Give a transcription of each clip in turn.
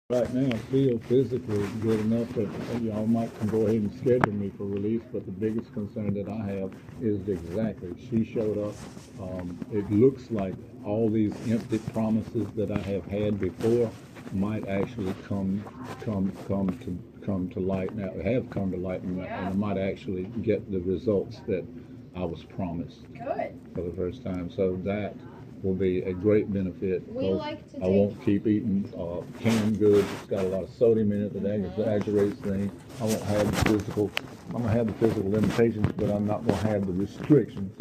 Right now, I feel physically good enough that y'all might can go ahead and schedule me for release, but the biggest concern that I have is exactly, she showed up. It looks like all these empty promises that I have had before might actually come to light now, have come to light, and I might actually get the results that I was promised Good. for the first time. So that will be a great benefit. We like to I won't keep eating canned goods. It's got a lot of sodium in it that aggravates things. I won't have the physical. I'm gonna have the physical limitations, but I'm not gonna have the restrictions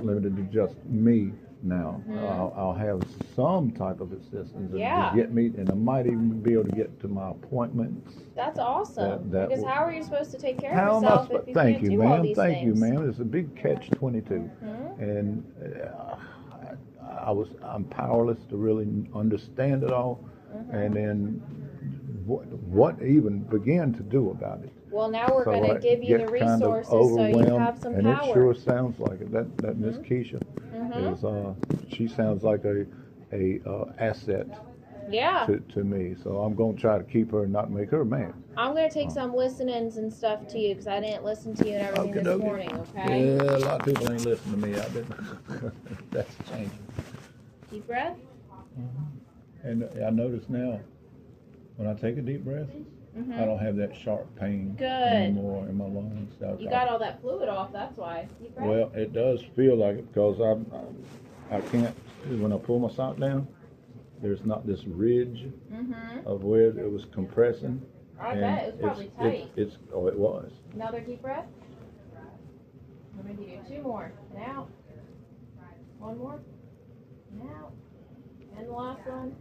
limited to just me. Now I'll have some type of assistance to get me, and I might even be able to get to my appointments. That's awesome. Because how are you supposed to take care How of am I yourself if you can't do all these Thank you, things? ma'am. It's a big catch-22, and I'm powerless to really understand it all, and then what even begin to do about it. Well, now we're So going to I give you get the kind of resources so you overwhelmed, have some and power. it sure sounds like it. That Miss Keisha is she sounds like a asset Yeah. to me. So I'm going to try to keep her and not make her mad. I'm going to take some listenings and stuff to you because I didn't listen to you and everything this morning, okay? Yeah, a lot of people ain't listening to me. I've been that's changing. Deep breath. And I notice now, when I take a deep breath, I don't have that sharp pain anymore in my lungs. You got all that fluid off, that's why. Deep breath. Well, it does feel like it because I can't, when I pull my sock down, there's not this ridge of where it was compressing. I bet it was probably tight. It was. Another deep breath. I'm going to give you 2 more. And out. 1 more. And out. And the last one.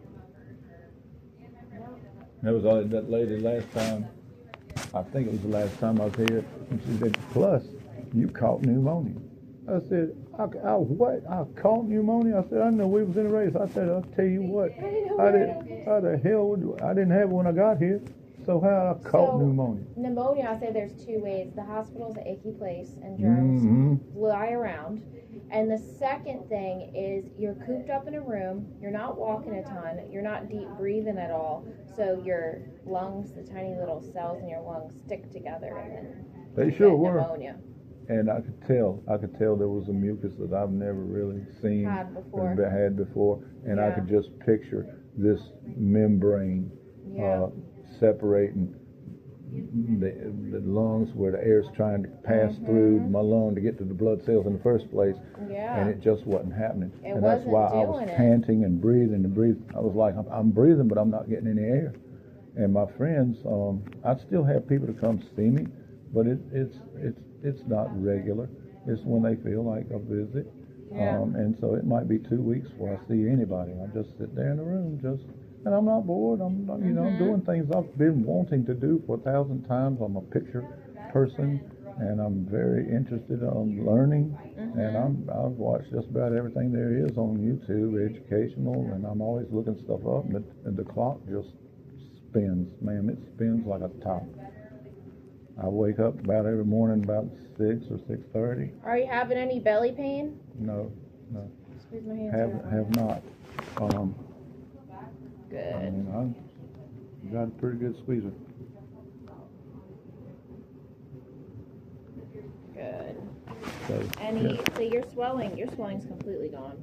That was all that lady last time. I think it was the last time I was here. And she said, "Plus, you caught pneumonia." I said, I what? I caught pneumonia? I said, "I know we was in a race." I said, "I'll tell you what. How the hell would I didn't have it when I got here. So how I caught pneumonia?" Pneumonia, I say there's 2 ways. The hospital's an icky place and germs fly around. And the second thing is you're cooped up in a room, you're not walking a ton, you're not deep breathing at all, so your lungs, the tiny little cells in your lungs stick together and then they sure were. Pneumonia. And I could tell there was a mucus that I've never really seen had before, and I could just picture this membrane separating the lungs where the air's trying to pass through my lung to get to the blood cells in the first place, and it just wasn't happening. And that's why I was panting and breathing. I was like, I'm breathing, but I'm not getting any air. And my friends, I still have people to come see me, but it's not regular. It's when they feel like a visit, and so it might be 2 weeks before I see anybody. I just sit there in the room, and I'm not bored. I'm doing things I've been wanting to do for 1,000 times. I'm a picture person, and I'm very interested in learning. And I've watched just about everything there is on YouTube, educational, and I'm always looking stuff up. And the clock just spins, ma'am. It spins like a top. I wake up about every morning about 6 or 6:30. Are you having any belly pain? No. Squeeze my hands. Have not. Good. I mean, I got a pretty good squeezer. Good. So your swelling's completely gone.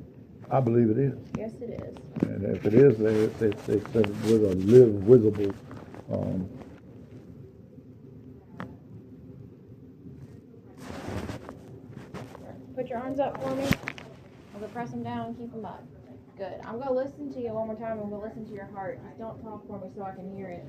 I believe it is. Yes, it is. And if it is there, it's with a visible. Put your arms up for me. I'm going to press them down and keep them up. Good. I'm going to listen to you one more time. I'm going to listen to your heart. Just don't talk for me so I can hear it.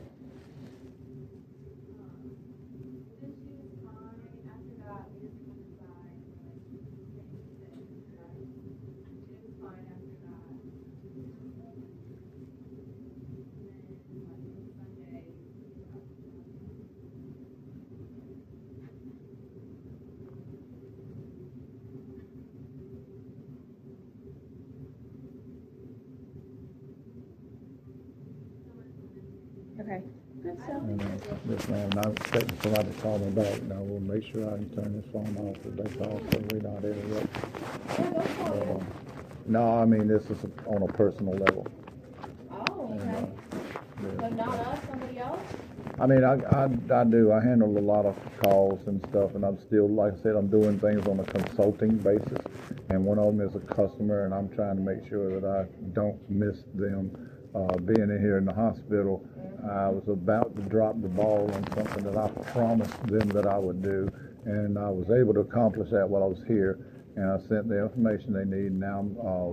Okay. Good stuff. Yes, ma'am. I'm expecting somebody to call me back. Now we'll make sure I can turn this phone off if they call so we're not interrupted. Yeah, don't call me. No, I mean this is on a personal level. Oh, okay. Yeah. not us, somebody else? I mean, I do. I handle a lot of calls and stuff, and I'm still, like I said, I'm doing things on a consulting basis. And one of them is a customer, and I'm trying to make sure that I don't miss them. Being in here in the hospital, I was about to drop the ball on something that I promised them that I would do, and I was able to accomplish that while I was here. And I sent the information they need. Now,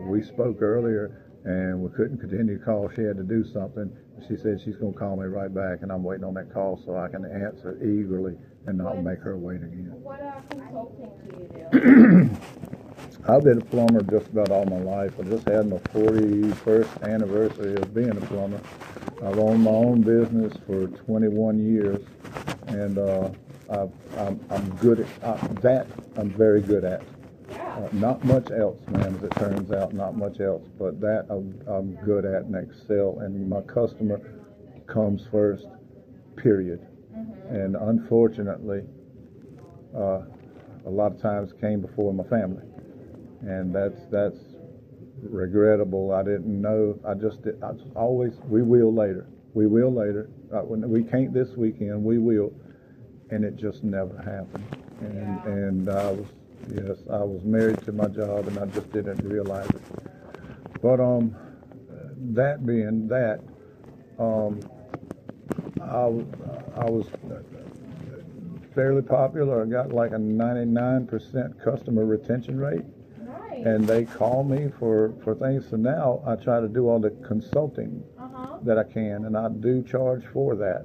we spoke earlier, and we couldn't continue to call. She had to do something. She said she's going to call me right back, and I'm waiting on that call so I can answer eagerly and not make her wait again. What consulting do you do? I've been a plumber just about all my life. I just had my 41st anniversary of being a plumber. I've owned my own business for 21 years, and I'm good at that. I'm very good at. Not much else, man, as it turns out, not much else. But that I'm good at and excel, and my customer comes first, period. And unfortunately, a lot of times came before my family. And that's regrettable. I didn't know. I was always, we will later. We will later. When we can't this weekend, we will. And it just never happened. And I was married to my job, and I just didn't realize it. But that being that, I was fairly popular. I got like a 99% customer retention rate. And they call me for things. So now I try to do all the consulting that I can, and I do charge for that.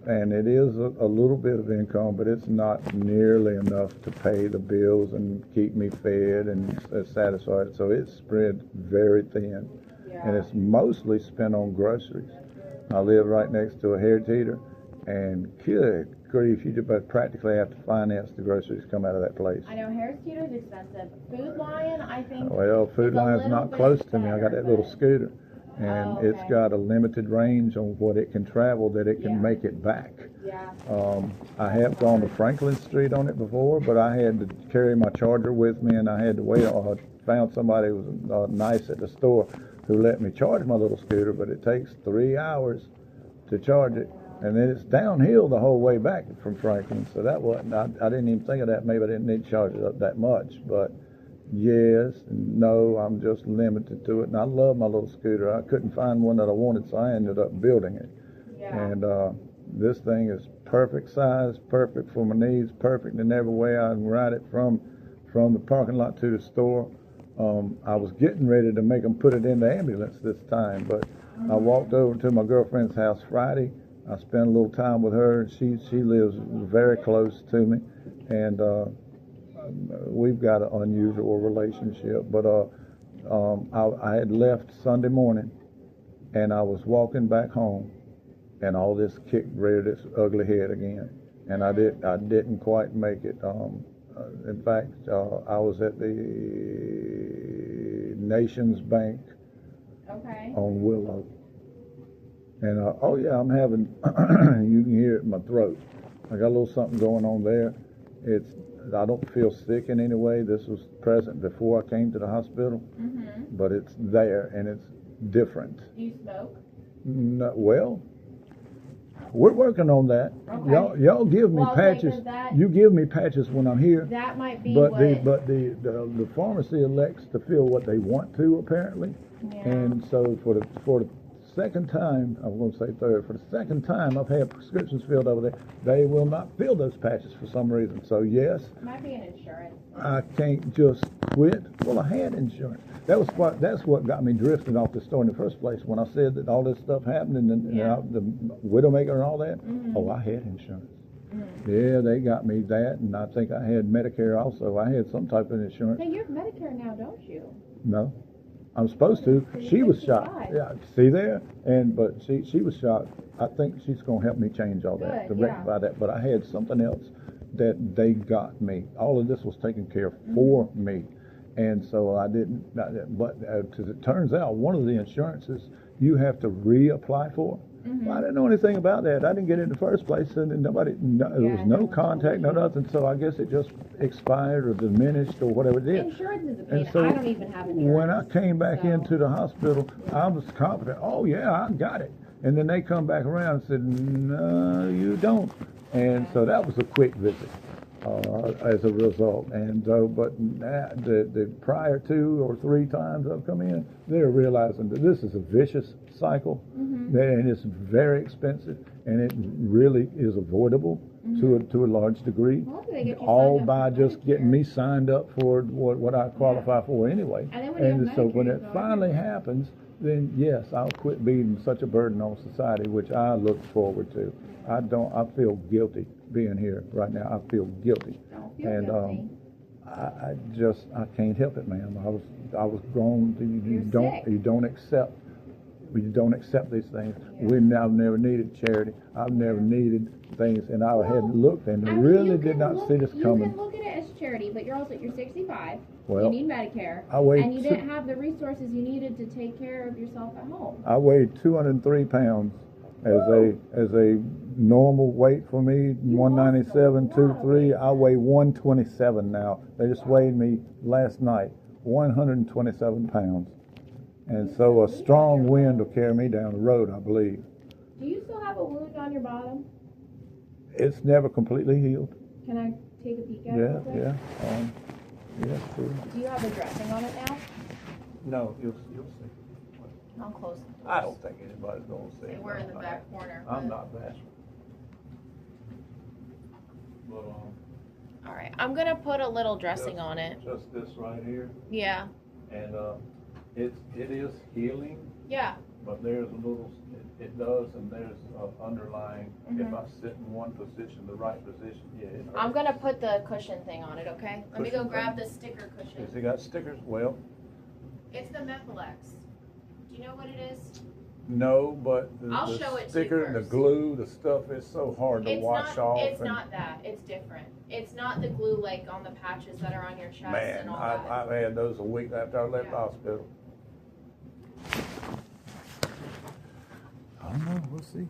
And it is a little bit of income, but it's not nearly enough to pay the bills and keep me fed and satisfied. So it's spread very thin. And it's mostly spent on groceries. I live right next to a hair teeter, and good grief, you just practically have to finance the groceries come out of that place. I know hair teeter's expensive. Food Lion, I think. Well, Food Lion's not close to me. I got that little scooter, and it's got a limited range on what it can travel, that it can make it back. I have gone to Franklin Street on it before, but I had to carry my charger with me, and I had to wait. I found somebody who was nice at the store who let me charge my little scooter, but it takes 3 hours to charge it. And then it's downhill the whole way back from Franklin, so that wasn't, I didn't even think of that. Maybe I didn't need to charge it up that much, but yes, no, I'm just limited to it. And I love my little scooter. I couldn't find one that I wanted, so I ended up building it. And this thing is perfect size, perfect for my needs, perfect in every way. I can ride it from the parking lot to the store. I was getting ready to make them put it in the ambulance this time, but I walked over to my girlfriend's house Friday. I spent a little time with her, and she lives very close to me, and we've got an unusual relationship. But I had left Sunday morning, and I was walking back home, and all this kicked reared its ugly head again, and I didn't quite make it. In fact, I was at the Nations Bank on Willow. And, I'm having, you can hear it in my throat. I got a little something going on there. I don't feel sick in any way. This was present before I came to the hospital, but it's there, and it's different. Do you smoke? No, well, we're working on that. Y'all give me patches. You give me patches when I'm here. That might be but the pharmacy elects to fill what they want to, apparently. And so for the second time, I was going to say third, for the second time I've had prescriptions filled over there. They will not fill those patches for some reason. So yes, might be an insurance. I can't just quit. Well, I had insurance. That's what got me drifting off the store in the first place. When I said that all this stuff happened and the Widowmaker and all that, I had insurance. Yeah, they got me that, and I think I had Medicare also. I had some type of insurance. Hey, you have Medicare now, don't you? No. I'm supposed to. She was shocked. Yeah, see there? But she was shocked. I think she's going to help me change all that, to rectify that. But I had something else that they got me. All of this was taken care of for me. And so I didn't, but as it turns out, one of the insurances you have to reapply for. Well, I didn't know anything about that. I didn't get it in the first place, and there was no contact, no nothing. So I guess it just expired or diminished or whatever it did. Insurance is a pain. So I don't even have insurance. When I came back into the hospital, I was confident. Oh yeah, I got it. And then they come back around and said, no, you don't. And so that was a quick visit as a result. And but the prior 2 or 3 times I've come in, they're realizing that this is a vicious cycle, and it's very expensive, and it really is avoidable to a large degree, all by just getting me signed up for what I qualify for anyway. And so when it finally happens, then yes, I'll quit being such a burden on society, which I look forward to. I feel guilty being here right now. I feel guilty. Don't feel guilty. I can't help it, ma'am. I was grown. You don't accept these things. I've never needed charity. I've never needed things, and I had looked and really did not see this coming. You can look at it as charity, but you're 65. Well, you need Medicare, and you didn't have the resources you needed to take care of yourself at home. I weighed 203 pounds as a normal weight for me, 197, 2'3". I weigh 127 now. They just weighed me last night, 127 pounds. And so a strong wind will carry me down the road, I believe. Do you still have a wound on your bottom? It's never completely healed. Can I take a peek at it? Yeah. Yeah, sure. Do you have a dressing on it now? No, you'll see. How close? I don't think anybody's going to see it. We're in the back corner. I'm not bashful. But, all right, I'm going to put a little dressing on it. Just this right here. Yeah. And it is healing. Yeah. But there's a little, it does, and there's underlying, if I sit in one position, the right position, yeah, it hurts. I'm going to put the cushion thing on it, okay? Let me go grab the sticker cushion. Has it got stickers? Well. It's the Methylex. Do you know what it is? No, but I'll show it to sticker, you the first. glue, the stuff is so hard to wash off. It's not that. It's different. It's not the glue like on the patches that are on your chest and all that. I've had those a week after I left the hospital. I don't know. We'll see.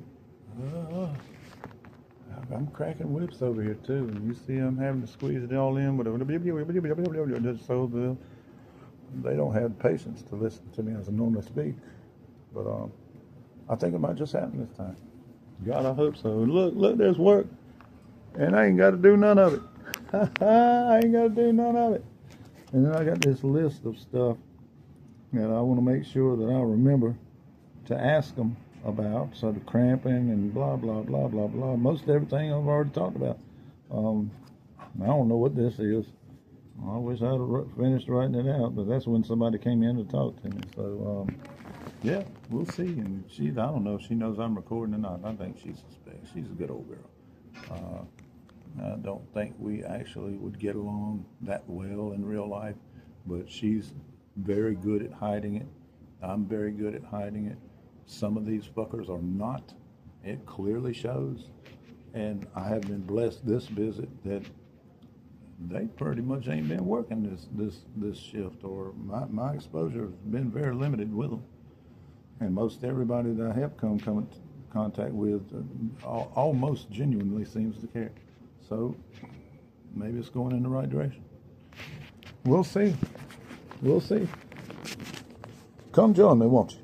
I'm cracking whips over here too, and you see I'm having to squeeze it all in, so they don't have patience to listen to me as I normally speak. But I think it might just happen this time. God, I hope so. Look, there's work, and I ain't got to do none of it. I ain't got to do none of it. And then I got this list of stuff that I want to make sure that I remember to ask them about. So the cramping and blah, blah, blah, blah, blah. Most everything I've already talked about. I don't know what this is. I wish I'd have finished writing it out, but that's when somebody came in to talk to me. So, yeah, we'll see. And I don't know if she knows I'm recording or not. I think she suspects. She's a good old girl. I don't think we actually would get along that well in real life, but she's very good at hiding it. I'm very good at hiding it. Some of these fuckers are not. It clearly shows. And I have been blessed this visit that they pretty much ain't been working this shift, or my exposure has been very limited with them. And most everybody that I have come into contact with almost genuinely seems to care. So maybe it's going in the right direction. We'll see. We'll see. Come join me, won't you?